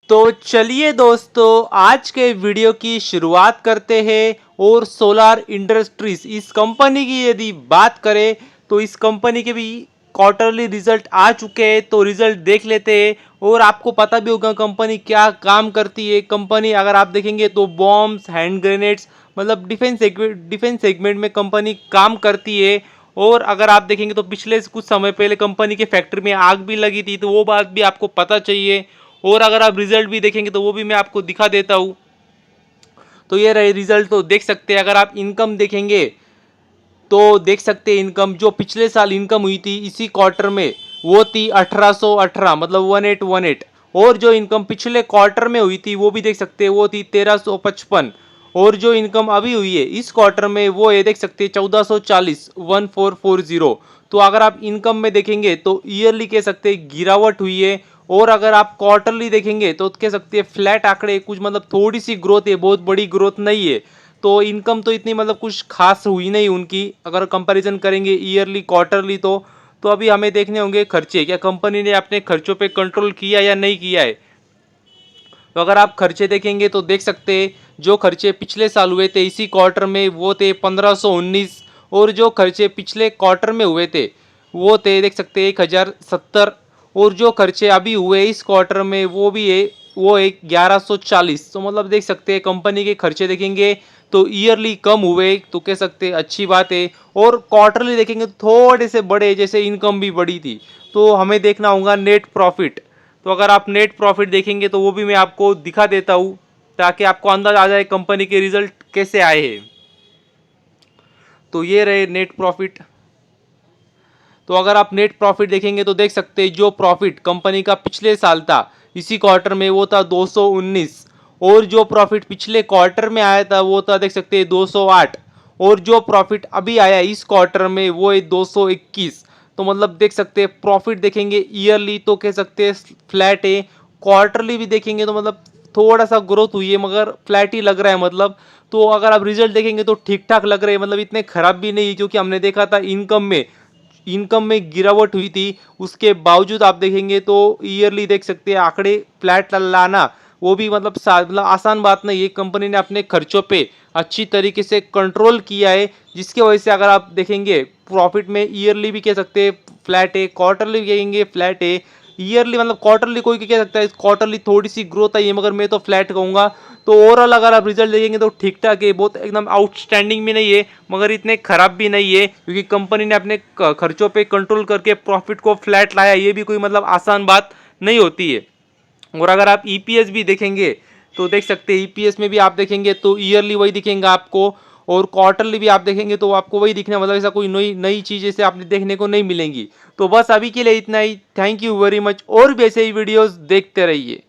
तो चलिए दोस्तों, आज के वीडियो की शुरुआत करते हैं। और सोलार इंडस्ट्रीज इस कंपनी की यदि बात करें तो इस कंपनी के भी क्वार्टरली रिजल्ट आ चुके हैं। तो रिजल्ट देख लेते हैं और आपको पता भी होगा कंपनी क्या काम करती है। कंपनी अगर आप देखेंगे तो बॉम्ब्स, हैंड ग्रेनेड्स, मतलब डिफेंस सेगमेंट में कंपनी काम करती है। और अगर आप देखेंगे तो पिछले कुछ समय पहले कंपनी के फैक्ट्री में आग भी लगी थी, तो वो बात भी आपको पता चाहिए। और अगर आप रिजल्ट भी देखेंगे तो वो भी मैं आपको दिखा देता हूँ। तो ये रहे रिजल्ट, तो देख सकते हैं। अगर आप इनकम देखेंगे तो देख सकते हैं इनकम जो पिछले साल इनकम हुई थी इसी क्वार्टर में वो थी 1818, मतलब 1818। और जो इनकम पिछले क्वार्टर में हुई थी वो भी देख सकते हैं, वो थी 1355। और जो इनकम अभी हुई है इस क्वार्टर में वो ये देख सकते हैं 1440, 1440। तो अगर आप इनकम में देखेंगे तो ईयरली कह सकते हैं गिरावट हुई है। और अगर आप क्वार्टरली देखेंगे तो कह सकते हैं फ्लैट आंकड़े, कुछ मतलब थोड़ी सी ग्रोथ है, बहुत बड़ी ग्रोथ नहीं है। तो इनकम तो इतनी मतलब कुछ खास हुई नहीं उनकी, अगर कंपैरिजन करेंगे ईयरली क्वार्टरली तो अभी हमें देखने होंगे खर्चे, क्या कंपनी ने अपने खर्चों पे कंट्रोल किया या नहीं किया है। तो अगर आप खर्चे देखेंगे तो देख सकते हैं जो खर्चे पिछले साल हुए थे इसी क्वार्टर में वो थे 1519। और जो खर्चे पिछले क्वार्टर में हुए थे वो थे देख सकते हैं 1070। और जो खर्चे अभी हुए इस क्वार्टर में वो भी है, वो एक 1140। तो मतलब देख सकते हैं कंपनी के खर्चे देखेंगे तो ईयरली कम हुए, तो कह सकते हैं अच्छी बात है। और क्वार्टरली देखेंगे तो थोड़े से बड़े, जैसे इनकम भी बड़ी थी। तो हमें देखना होगा नेट प्रॉफिट। तो अगर आप नेट प्रॉफिट देखेंगे तो वो भी मैं आपको दिखा देता हूँ ताकि आपको अंदाज आ जाए कंपनी के रिजल्ट कैसे आए हैं। तो ये रहे नेट प्रॉफिट। तो अगर आप नेट प्रॉफिट देखेंगे तो देख सकते हैं जो प्रॉफिट कंपनी का पिछले साल था इसी क्वार्टर में वो था 219। और जो प्रॉफिट पिछले क्वार्टर में आया था वो था देख सकते हैं 208। और जो प्रॉफिट अभी आया इस क्वार्टर में वो है 221। तो मतलब देख सकते हैं प्रॉफिट देखेंगे ईयरली तो कह सकते हैं फ्लैट है। क्वार्टरली भी देखेंगे तो मतलब थोड़ा सा ग्रोथ हुई है मगर फ्लैट ही लग रहा है मतलब। तो अगर आप रिजल्ट देखेंगे तो ठीक ठाक लग रहे हैं, मतलब इतने खराब भी नहीं है, क्योंकि हमने देखा था इनकम में गिरावट हुई थी। उसके बावजूद आप देखेंगे तो ईयरली देख सकते हैं आंकड़े फ्लैट लाना वो भी मतलब आसान बात नहीं है। कंपनी ने अपने खर्चों पे अच्छी तरीके से कंट्रोल किया है, जिसकी वजह से अगर आप देखेंगे प्रॉफिट में ईयरली भी कह सकते हैं फ्लैट है, क्वार्टरली भी कहेंगे फ्लैट है। ईयरली मतलब क्वार्टरली कोई कह सकता है क्वार्टरली थोड़ी सी ग्रोथ आई है, मगर मैं तो फ्लैट कहूँगा। तो ओवरऑल अगर आप रिजल्ट देखेंगे तो ठीक ठाक है, बहुत एकदम आउटस्टैंडिंग भी नहीं है मगर इतने खराब भी नहीं है, क्योंकि कंपनी ने अपने खर्चों पे कंट्रोल करके प्रॉफिट को फ्लैट लाया। ये भी कोई मतलब आसान बात नहीं होती है। और अगर आप ईपीएस भी देखेंगे तो देख सकते हैं ईपीएस में भी आप देखेंगे तो ईयरली वही दिखेंगे आपको। और क्वार्टरली भी आप देखेंगे तो आपको वही दिखना, मतलब ऐसा कोई नई नई चीज़ ऐसे आपने देखने को नहीं मिलेंगी। तो बस अभी के लिए इतना ही। Thank you very much. और भी ऐसे ही वीडियोस देखते रहिए।